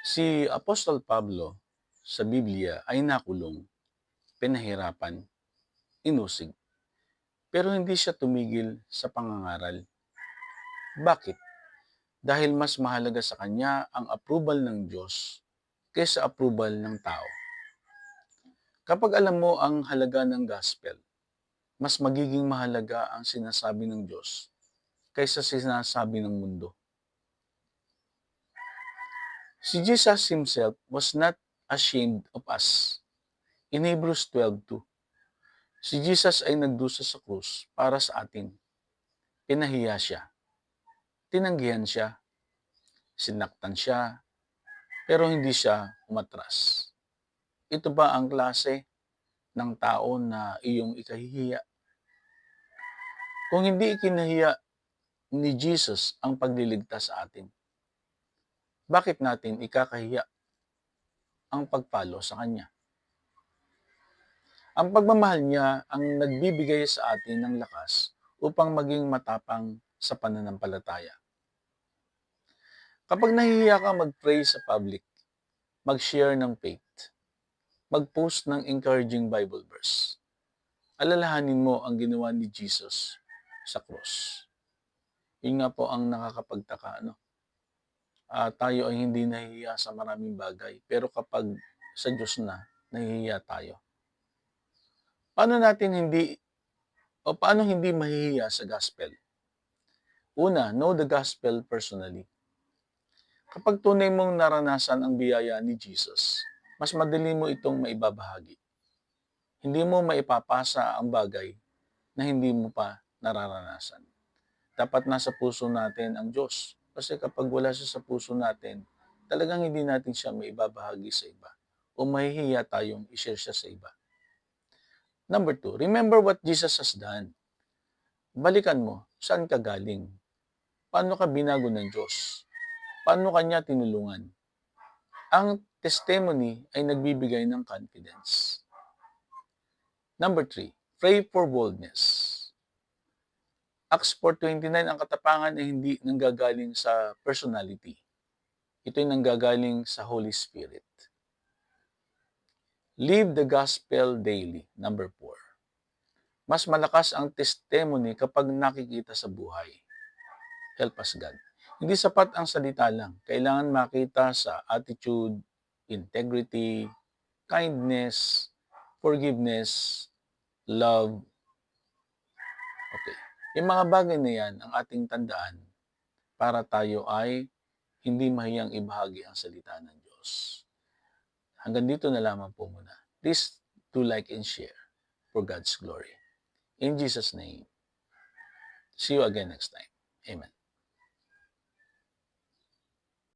Si Apostol Pablo sa Biblia ay nakulong, pinahirapan, inusig, pero hindi siya tumigil sa pangangaral. Bakit? Dahil mas mahalaga sa kanya ang approval ng Diyos kaysa approval ng tao. Kapag alam mo ang halaga ng gospel, mas magiging mahalaga ang sinasabi ng Diyos kaysa sinasabi ng mundo. Si Jesus himself was not ashamed of us. In Hebrews 12:2, si Jesus ay nagdusa sa krus para sa atin. Pinahiya siya, tinanggihan siya, sinaktan siya, pero hindi siya umatras. Ito ba ang klase ng tao na iyong ikahihiya? Kung hindi ikinahiya ni Jesus ang pagliligtas sa atin, bakit natin ikakahiya ang pagpalo sa Kanya? Ang pagmamahal niya ang nagbibigay sa atin ng lakas upang maging matapang sa pananampalataya. Kapag nahihiya ka mag-pray sa public, mag-share ng faith, mag-post ng encouraging Bible verse, alalahanin mo ang ginawa ni Jesus sa cross. Yun nga po ang nakakapagtaka, ano? Tayo ay hindi nahihiya sa maraming bagay, pero kapag sa Diyos na, nahihiya tayo. Paano hindi mahihiya sa gospel? Una, know the gospel personally. Kapag tunay mong naranasan ang biyaya ni Jesus, mas madali mo itong maibabahagi. Hindi mo maipapasa ang bagay na hindi mo pa nararanasan. Dapat nasa puso natin ang Diyos. Kasi kapag wala siya sa puso natin, talagang hindi natin siya maibabahagi sa iba. O mahihiya tayong ishare siya sa iba. Number 2, remember what Jesus has done. Balikan mo, saan ka galing? Paano ka binago ng Diyos? Paano kanya tinulungan? Ang testimony ay nagbibigay ng confidence. Number 3, pray for boldness. Acts 4:29, ang katapangan ay hindi nanggagaling sa personality. Ito ay nanggagaling sa Holy Spirit. Live the gospel daily. Number 4. Mas malakas ang testimony kapag nakikita sa buhay. Help us God. Hindi sapat ang salita lang. Kailangan makita sa attitude, integrity, kindness, forgiveness, love. Okay. Yung mga bagay na yan ang ating tandaan para tayo ay hindi mahiyang ibahagi ang salita ng Diyos. Hanggang dito na lamang po muna. Please do like and share for God's glory. In Jesus' name, see you again next time. Amen.